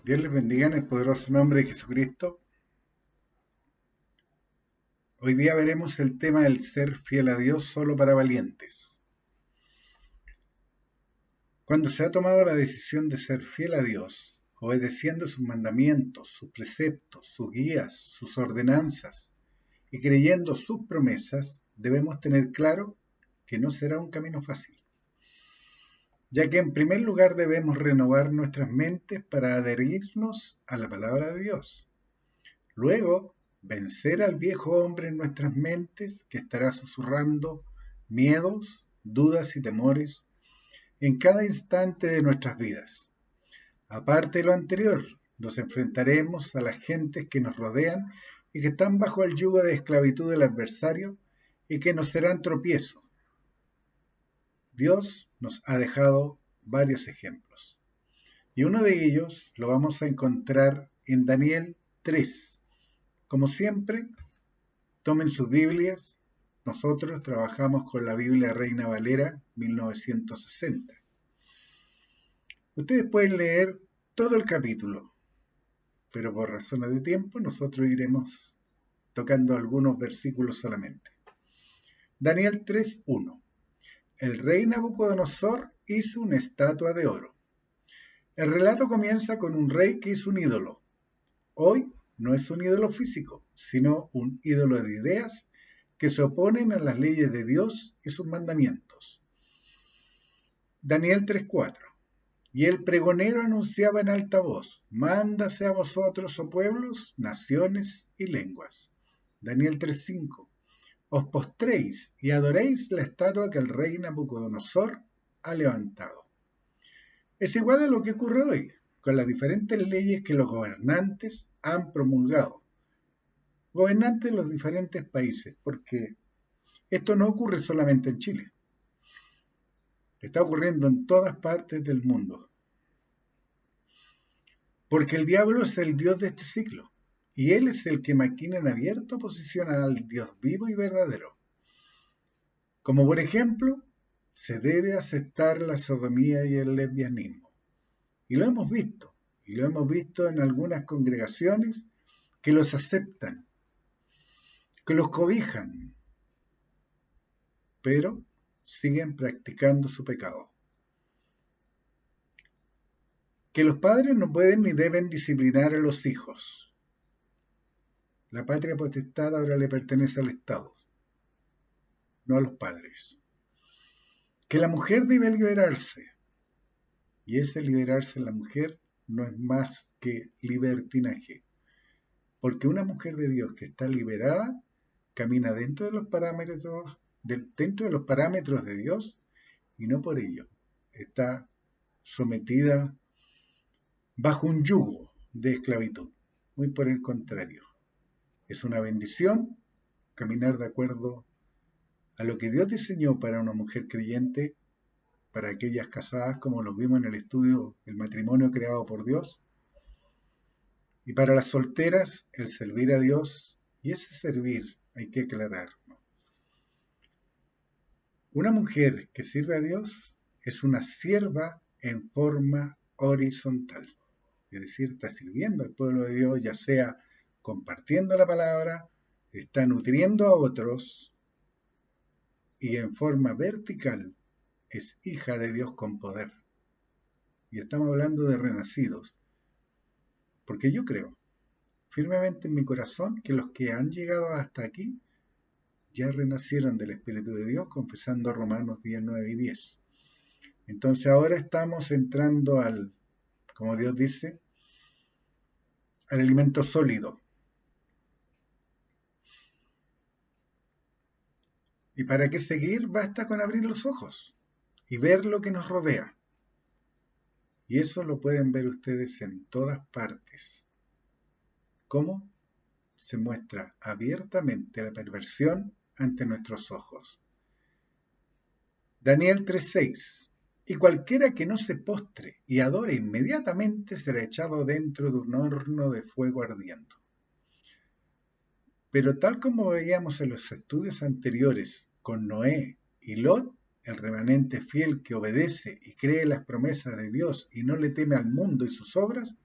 Dios les bendiga en el poderoso nombre de Jesucristo. Hoy día veremos el tema del ser fiel a Dios solo para valientes. Cuando se ha tomado la decisión de ser fiel a Dios, obedeciendo sus mandamientos, sus preceptos, sus guías, sus ordenanzas y creyendo sus promesas, debemos tener claro que no será un camino fácil, ya que en primer lugar debemos renovar nuestras mentes para adherirnos a la palabra de Dios. Luego, vencer al viejo hombre en nuestras mentes que estará susurrando miedos, dudas y temores en cada instante de nuestras vidas. Aparte de lo anterior, nos enfrentaremos a las gentes que nos rodean y que están bajo el yugo de esclavitud del adversario y que nos serán tropiezo. Dios nos ha dejado varios ejemplos. Y uno de ellos lo vamos a encontrar en Daniel 3. Como siempre, tomen sus Biblias. Nosotros trabajamos con la Biblia Reina Valera 1960. Ustedes pueden leer todo el capítulo, pero por razones de tiempo nosotros iremos tocando algunos versículos solamente. Daniel 3:1. El rey Nabucodonosor hizo una estatua de oro. El relato comienza con un rey que hizo un ídolo. Hoy no es un ídolo físico, sino un ídolo de ideas que se oponen a las leyes de Dios y sus mandamientos. Daniel 3:4. Y el pregonero anunciaba en alta voz: mándase a vosotros, oh pueblos, naciones y lenguas. Daniel 3:5. Os postréis y adoréis la estatua que el rey Nabucodonosor ha levantado. Es igual a lo que ocurre hoy, con las diferentes leyes que los gobernantes han promulgado. Gobernantes de los diferentes países, porque esto no ocurre solamente en Chile. Está ocurriendo en todas partes del mundo. Porque el diablo es el Dios de este siglo, y él es el que maquina en abierta oposición al Dios vivo y verdadero. Como por ejemplo, se debe aceptar la sodomía y el lesbianismo. Y lo hemos visto en algunas congregaciones que los aceptan, que los cobijan, pero siguen practicando su pecado. Que los padres no pueden ni deben disciplinar a los hijos. La patria potestad ahora le pertenece al Estado, no a los padres. Que la mujer debe liberarse, y ese liberarse en la mujer no es más que libertinaje, porque una mujer de Dios que está liberada camina dentro de los parámetros de Dios y no por ello está sometida bajo un yugo de esclavitud. Muy por el contrario, es una bendición caminar de acuerdo a lo que Dios diseñó para una mujer creyente, para aquellas casadas, como lo vimos en el estudio El matrimonio creado por Dios, y para las solteras el servir a Dios, y ese servir hay que aclararlo. Una mujer que sirve a Dios es una sierva en forma horizontal, es decir, está sirviendo al pueblo de Dios, ya sea compartiendo la palabra, está nutriendo a otros, y en forma vertical es hija de Dios con poder. Y estamos hablando de renacidos, porque yo creo firmemente en mi corazón que los que han llegado hasta aquí ya renacieron del Espíritu de Dios, confesando Romanos 10, 9 y 10. Entonces ahora estamos entrando como Dios dice, al alimento sólido. ¿Y para qué seguir? Basta con abrir los ojos y ver lo que nos rodea. Y eso lo pueden ver ustedes en todas partes. ¿Cómo? Se muestra abiertamente la perversión ante nuestros ojos. Daniel 3:6. Y cualquiera que no se postre y adore inmediatamente será echado dentro de un horno de fuego ardiendo. Pero tal como veíamos en los estudios anteriores con Noé y Lot, el remanente fiel que obedece y cree las promesas de Dios y no le teme al mundo y sus obras,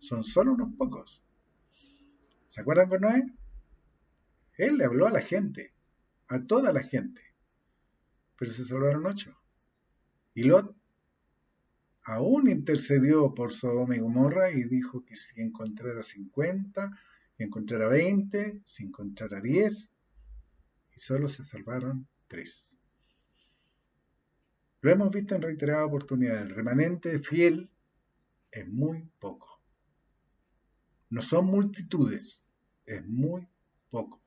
son solo unos pocos. ¿Se acuerdan con Noé? Él le habló a la gente, a toda la gente, pero se salvaron 8. Y Lot aún intercedió por Sodoma y Gomorra y dijo que si encontrara 50, que encontrara 20, si encontrara 10, y solo se salvaron 3. Lo hemos visto en reiteradas oportunidades. El remanente fiel es muy poco. No son multitudes, es muy poco.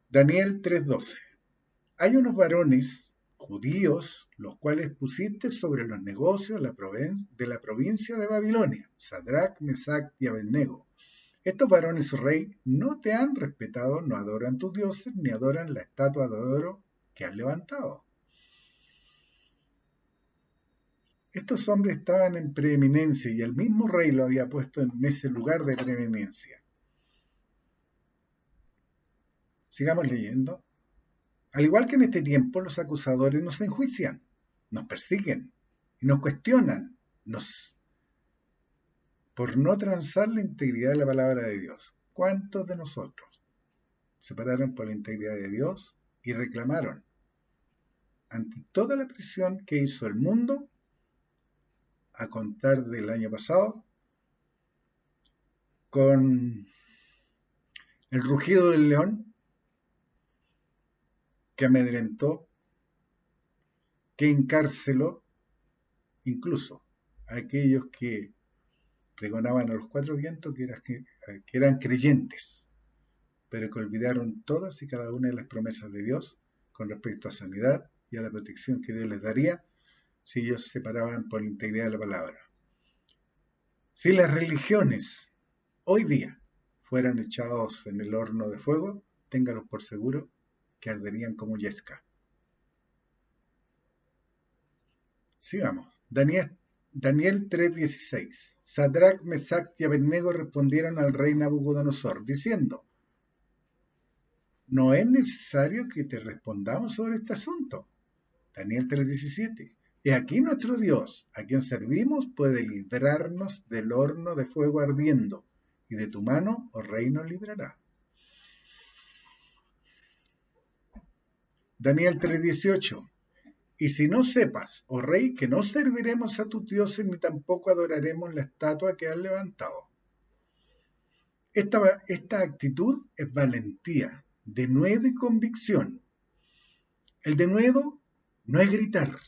Daniel 3:12. Hay unos varones judíos, los cuales pusiste sobre los negocios de la provincia de Babilonia, Sadrach, Mesach y Abednego. Estos varones, rey, no te han respetado, no adoran tus dioses, ni adoran la estatua de oro que has levantado. Estos hombres estaban en preeminencia y el mismo rey lo había puesto en ese lugar de preeminencia. Sigamos leyendo. Al igual que en este tiempo, los acusadores nos enjuician, nos persiguen y nos cuestionan por no transar la integridad de la palabra de Dios. ¿Cuántos de nosotros se pararon por la integridad de Dios y reclamaron ante toda la presión que hizo el mundo a contar del año pasado, con el rugido del león que amedrentó, que encarceló incluso a aquellos que pregonaban a los 4 vientos que eran creyentes, pero que olvidaron todas y cada una de las promesas de Dios con respecto a sanidad y a la protección que Dios les daría si ellos se paraban por la integridad de la palabra. Si las religiones hoy día fueran echados en el horno de fuego, ténganlos por seguro que arderían como yesca. Sigamos. Daniel 3:16. Sadrach, Mesach y Abednego respondieron al rey Nabucodonosor, diciendo: no es necesario que te respondamos sobre este asunto. Daniel 3:17. He aquí nuestro Dios, a quien servimos, puede librarnos del horno de fuego ardiendo, y de tu mano, oh rey, nos librará. Daniel 3:18. Y si no sepas, oh rey, que no serviremos a tus dioses, ni tampoco adoraremos la estatua que has levantado. Esta actitud es valentía, denuedo y convicción. El denuedo no es gritar,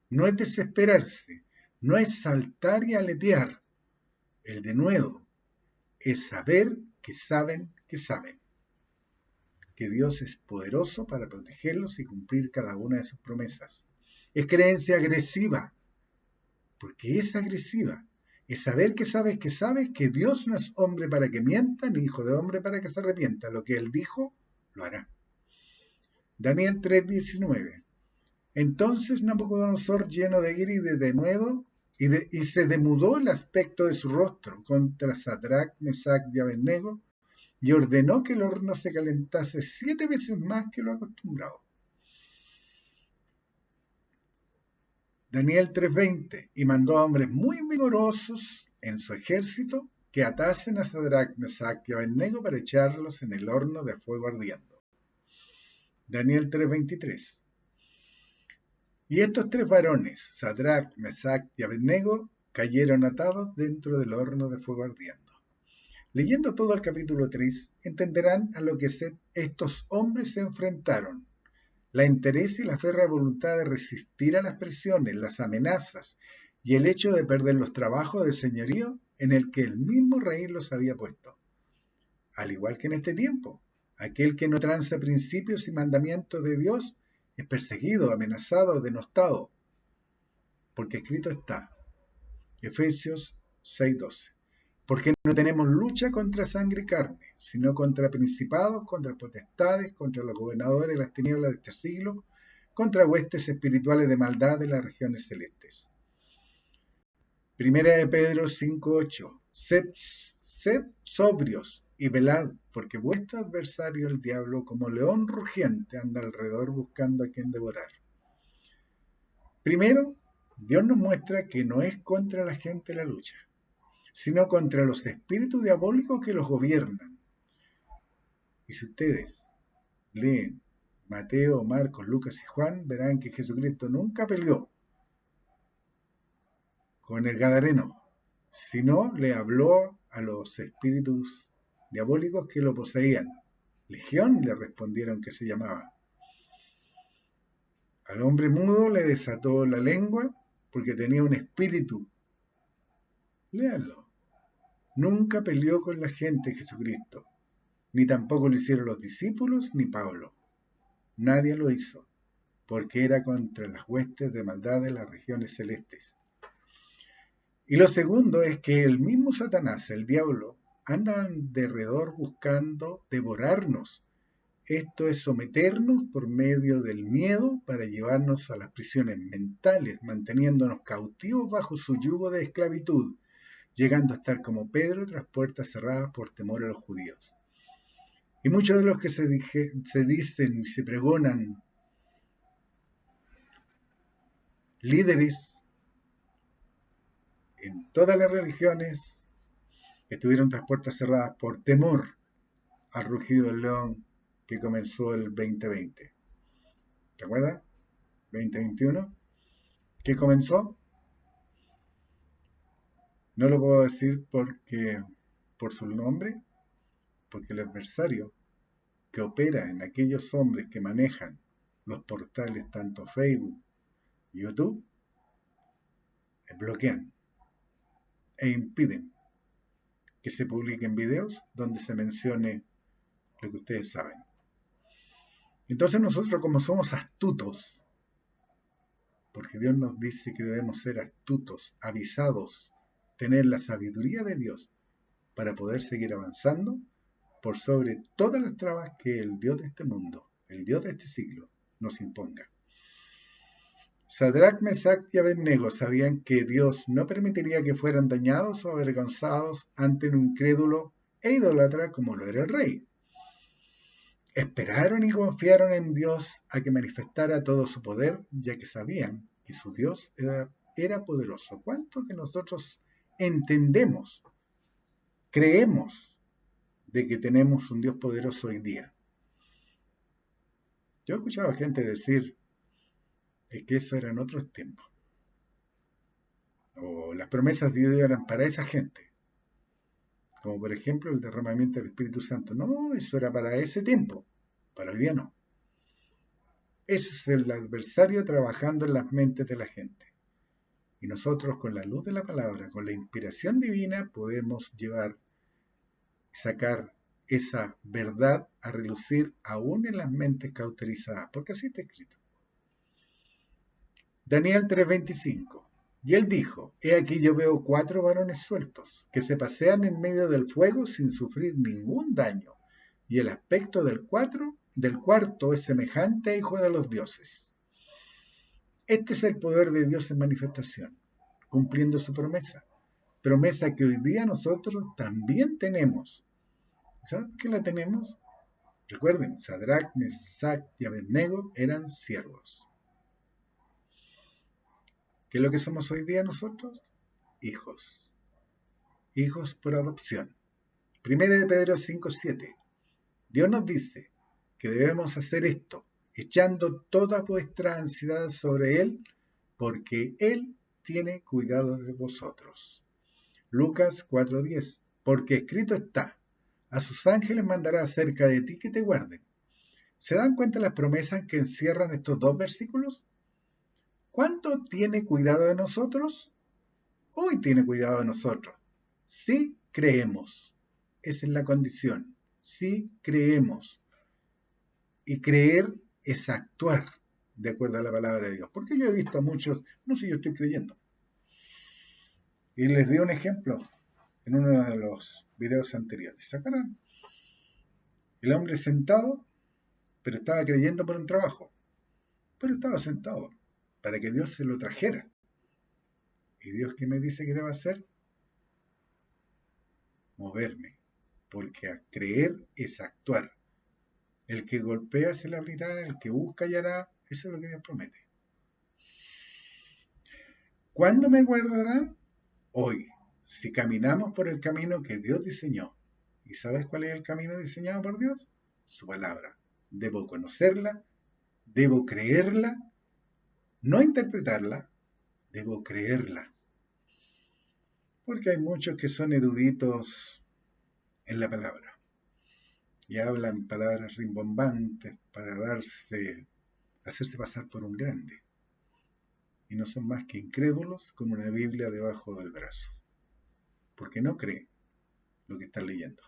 no es desesperarse, no es saltar y aletear. El denuedo es saber que saben que Dios es poderoso para protegerlos y cumplir cada una de sus promesas. Es creencia agresiva, porque es agresiva. Es saber que sabes que Dios no es hombre para que mienta, ni hijo de hombre para que se arrepienta. Lo que Él dijo, lo hará. Daniel 3:19. Entonces Nabucodonosor, lleno de ira y de denuedo, y se demudó el aspecto de su rostro contra Sadrach, Mesach y Abednego, y ordenó que el horno se calentase 7 veces más que lo acostumbrado. Daniel 3:20. Y mandó a hombres muy vigorosos en su ejército que atasen a Sadrach, Mesach y Abednego para echarlos en el horno de fuego ardiendo. Daniel 3:23. Y estos 3 varones, Sadrach, Mesach y Abednego, cayeron atados dentro del horno de fuego ardiendo. Leyendo todo el capítulo 3, entenderán a lo que estos hombres se enfrentaron. La interés y la férrea voluntad de resistir a las presiones, las amenazas y el hecho de perder los trabajos de señorío en el que el mismo rey los había puesto. Al igual que en este tiempo, aquel que no tranza principios y mandamientos de Dios es perseguido, amenazado, denostado, porque escrito está, Efesios 6:12. Porque no tenemos lucha contra sangre y carne, sino contra principados, contra potestades, contra los gobernadores de las tinieblas de este siglo, contra huestes espirituales de maldad de las regiones celestes. Primera de Pedro 5:8. Sed sobrios y velad, porque vuestro adversario el diablo, como león rugiente, anda alrededor buscando a quien devorar. Primero, Dios nos muestra que no es contra la gente la lucha, sino contra los espíritus diabólicos que los gobiernan. Y si ustedes leen Mateo, Marcos, Lucas y Juan, verán que Jesucristo nunca peleó con el Gadareno, sino le habló a los espíritus diabólicos que lo poseían. Legión le respondieron que se llamaba. Al hombre mudo le desató la lengua porque tenía un espíritu. Léanlo. Nunca peleó con la gente Jesucristo, ni tampoco lo hicieron los discípulos ni Pablo. Nadie lo hizo, porque era contra las huestes de maldad de las regiones celestes. Y lo segundo es que el mismo Satanás, el diablo, anda alrededor buscando devorarnos. Esto es someternos por medio del miedo para llevarnos a las prisiones mentales, manteniéndonos cautivos bajo su yugo de esclavitud, llegando a estar como Pedro tras puertas cerradas por temor a los judíos. Y muchos de los que se dicen y se pregonan líderes en todas las religiones estuvieron tras puertas cerradas por temor al rugido del león que comenzó el 2020. ¿Te acuerdas? 2021. ¿Qué comenzó? No lo puedo decir por su nombre, porque el adversario que opera en aquellos hombres que manejan los portales tanto Facebook, YouTube, bloquean e impiden que se publiquen videos donde se mencione lo que ustedes saben. Entonces nosotros, como somos astutos, porque Dios nos dice que debemos ser astutos, avisados, tener la sabiduría de Dios para poder seguir avanzando por sobre todas las trabas que el Dios de este mundo, el Dios de este siglo, nos imponga. Sadrach, Mesach y Abednego sabían que Dios no permitiría que fueran dañados o avergonzados ante un incrédulo e idólatra como lo era el rey. Esperaron y confiaron en Dios a que manifestara todo su poder, ya que sabían que su Dios era poderoso. ¿Cuántos de nosotros entendemos, creemos de que tenemos un Dios poderoso hoy día? Yo he escuchado a gente decir que eso era en otros tiempos, o las promesas de Dios eran para esa gente, como por ejemplo el derramamiento del Espíritu Santo. No, eso era para ese tiempo, para hoy día no. Ese es el adversario trabajando en las mentes de la gente. Y nosotros con la luz de la palabra, con la inspiración divina, podemos llevar, sacar esa verdad a relucir aún en las mentes cauterizadas, porque así está escrito. Daniel 3:25. Y él dijo, he aquí yo veo 4 varones sueltos, que se pasean en medio del fuego sin sufrir ningún daño, y el aspecto del cuarto es semejante a hijo de los dioses. Este es el poder de Dios en manifestación, cumpliendo su promesa. Promesa que hoy día nosotros también tenemos. ¿Saben por qué la tenemos? Recuerden, Sadrach, Mesach y Abednego eran siervos. ¿Qué es lo que somos hoy día nosotros? Hijos. Hijos por adopción. Primera de Pedro 5:7. Dios nos dice que debemos hacer esto, echando toda vuestra ansiedad sobre Él, porque Él tiene cuidado de vosotros. Lucas 4:10. Porque escrito está, a sus ángeles mandará acerca de ti que te guarden. ¿Se dan cuenta las promesas que encierran estos 2 versículos? ¿Cuánto tiene cuidado de nosotros? Hoy tiene cuidado de nosotros. Sí creemos. Esa es la condición. Sí creemos. Y creer es actuar de acuerdo a la palabra de Dios. Porque yo he visto a muchos, no sé, yo estoy creyendo. Y les di un ejemplo en uno de los videos anteriores. ¿Se acuerdan? El hombre sentado, pero estaba creyendo por un trabajo. Pero estaba sentado para que Dios se lo trajera. ¿Y Dios qué me dice que debo hacer? Moverme. Porque a creer es actuar. El que golpea se le abrirá, el que busca hallará. Eso es lo que Dios promete. ¿Cuándo me guardarán? Hoy, si caminamos por el camino que Dios diseñó. ¿Y sabes cuál es el camino diseñado por Dios? Su palabra. Debo conocerla, debo creerla, no interpretarla, debo creerla. Porque hay muchos que son eruditos en la palabra y hablan palabras rimbombantes para hacerse pasar por un grande. Y no son más que incrédulos con una Biblia debajo del brazo, porque no creen lo que están leyendo.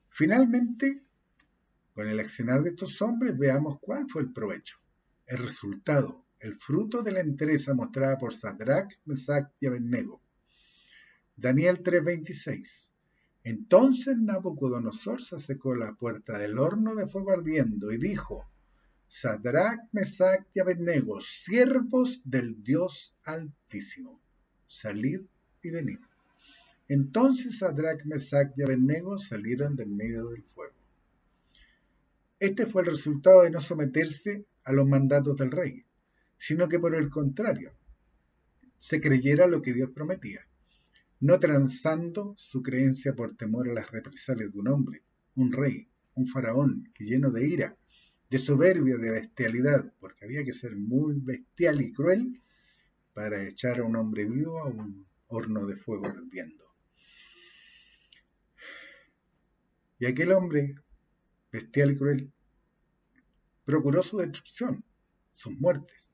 Finalmente, con el accionar de estos hombres, veamos cuál fue el provecho, el resultado, el fruto de la entereza mostrada por Sadrach, Mesach y Abednego. Daniel 3:26. Entonces Nabucodonosor se acercó a la puerta del horno de fuego ardiendo y dijo: Sadrach, Mesach y Abednego, siervos del Dios Altísimo, salid y venid. Entonces Sadrach, Mesach y Abednego salieron del medio del fuego. Este fue el resultado de no someterse a los mandatos del rey, sino que por el contrario, se creyera lo que Dios prometía, no transando su creencia por temor a las represalias de un hombre, un rey, un faraón que lleno de ira, de soberbia, de bestialidad, porque había que ser muy bestial y cruel para echar a un hombre vivo a un horno de fuego ardiendo. Y aquel hombre, bestial y cruel, procuró su destrucción, sus muertes.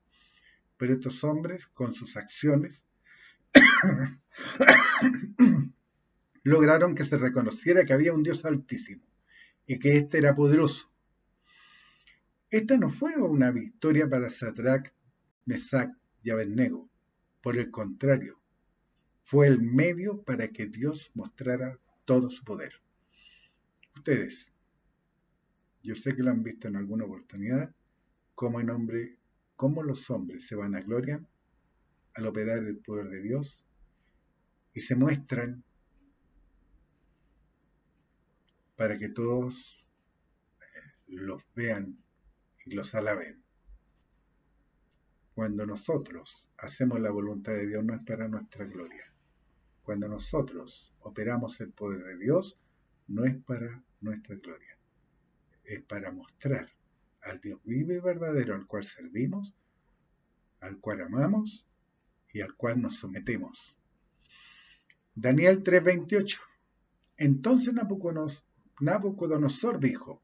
Pero estos hombres, con sus acciones, lograron que se reconociera que había un Dios altísimo y que éste era poderoso. Esta no fue una victoria para Sadrach, Mesach y Abednego. Por el contrario, fue el medio para que Dios mostrara todo su poder. Ustedes, yo sé que lo han visto en alguna oportunidad, cómo los hombres se vanaglorian al operar el poder de Dios y se muestran para que todos los vean y los alaben. Cuando nosotros hacemos la voluntad de Dios no es para nuestra gloria. Cuando nosotros operamos el poder de Dios no es para nuestra gloria. Es para mostrar al Dios vivo y verdadero al cual servimos, al cual amamos y al cual nos sometemos. Daniel 3:28. Entonces Nabucodonosor dijo: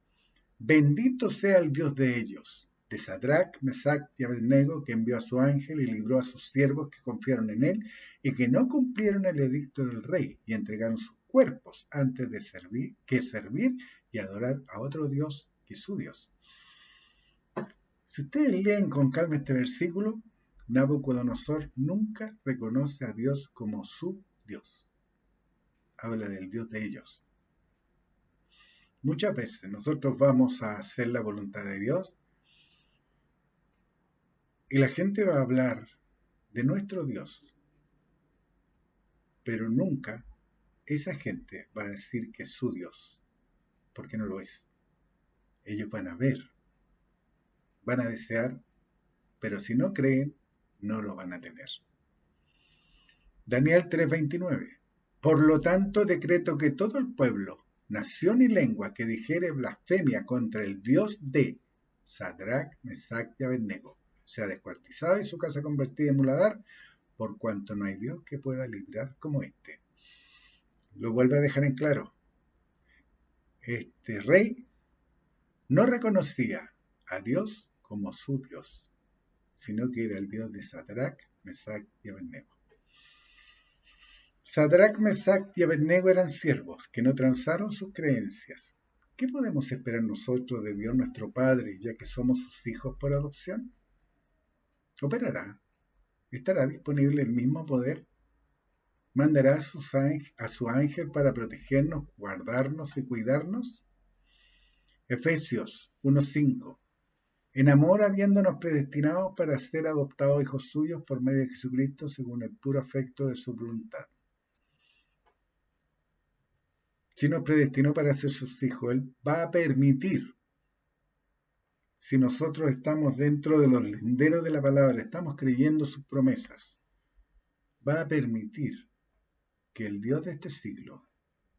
Bendito sea el Dios de ellos, de Sadrach, Mesach y Abednego, que envió a su ángel y libró a sus siervos que confiaron en él y que no cumplieron el edicto del rey y entregaron sus cuerpos antes de servir y adorar a otro Dios que su Dios. Si ustedes leen con calma este versículo, Nabucodonosor nunca reconoce a Dios como su Dios. Habla del Dios de ellos. Muchas veces nosotros vamos a hacer la voluntad de Dios y la gente va a hablar de nuestro Dios, pero nunca esa gente va a decir que es su Dios, porque no lo es. Ellos van a ver, van a desear, pero si no creen, no lo van a tener. Daniel 3:29. Por lo tanto, decreto que todo el pueblo, nación y lengua que dijere blasfemia contra el Dios de Sadrach, Mesach y Abednego sea descuartizado y su casa convertida en muladar, por cuanto no hay Dios que pueda librar como este. Lo vuelve a dejar en claro. Este rey no reconocía a Dios como su Dios, sino que era el Dios de Sadrach, Mesach y Abednego. Sadrach, Mesach y Abednego eran siervos que no transaron sus creencias. ¿Qué podemos esperar nosotros de Dios nuestro Padre, ya que somos sus hijos por adopción? Operará. ¿Estará disponible el mismo poder? ¿Mandará a su ángel para protegernos, guardarnos y cuidarnos? Efesios 1:5. En amor habiéndonos predestinados para ser adoptados hijos suyos por medio de Jesucristo según el puro afecto de su voluntad. Si nos predestinó para ser sus hijos, Él va a permitir, si nosotros estamos dentro de los linderos de la palabra, estamos creyendo sus promesas, va a permitir que el Dios de este siglo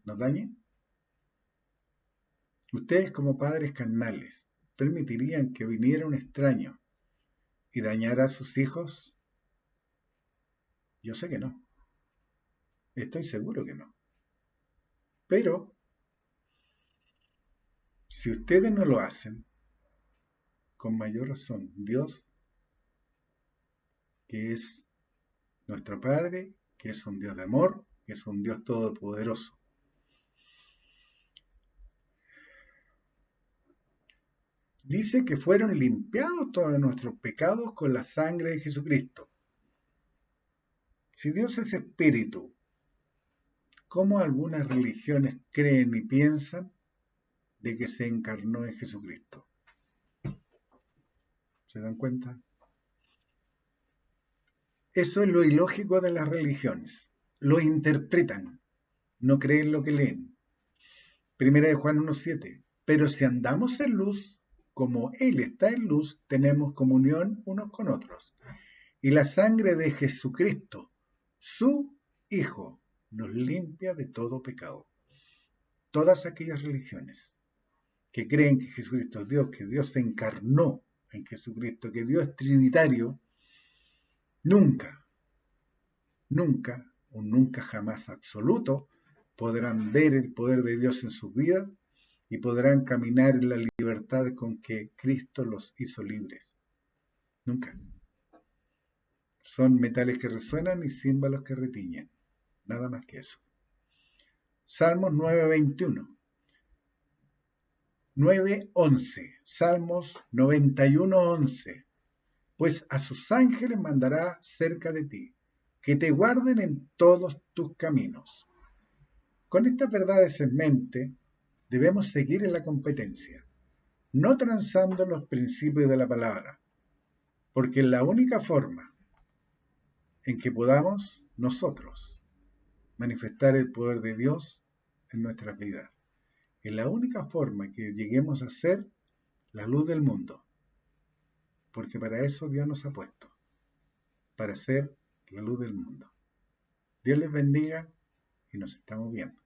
nos dañe? Ustedes como padres carnales, ¿permitirían que viniera un extraño y dañara a sus hijos? Yo sé que no. Estoy seguro que no. Pero, si ustedes no lo hacen, con mayor razón, Dios, que es nuestro Padre, que es un Dios de amor, que es un Dios todopoderoso. Dice que fueron limpiados todos nuestros pecados con la sangre de Jesucristo. Si Dios es espíritu, ¿cómo algunas religiones creen y piensan de que se encarnó en Jesucristo? ¿Se dan cuenta? Eso es lo ilógico de las religiones. Lo interpretan, no creen lo que leen. Primera de Juan 1:7. Pero si andamos en luz, como Él está en luz, tenemos comunión unos con otros. Y la sangre de Jesucristo, su Hijo, nos limpia de todo pecado. Todas aquellas religiones que creen que Jesucristo es Dios, que Dios se encarnó en Jesucristo, que Dios es trinitario, nunca, nunca, un nunca jamás absoluto, podrán ver el poder de Dios en sus vidas y podrán caminar en la libertad con que Cristo los hizo libres. Nunca. Son metales que resuenan y címbalos que retiñen. Nada más que eso. Salmos 9:21. 9:11. Salmos 91:11. Pues a sus ángeles mandará cerca de ti, que te guarden en todos tus caminos. Con estas verdades en mente, debemos seguir en la competencia, no transando los principios de la palabra, porque es la única forma en que podamos nosotros manifestar el poder de Dios en nuestras vidas. Es la única forma que lleguemos a ser la luz del mundo, porque para eso Dios nos ha puesto, para ser la luz del mundo. Dios les bendiga y nos estamos viendo.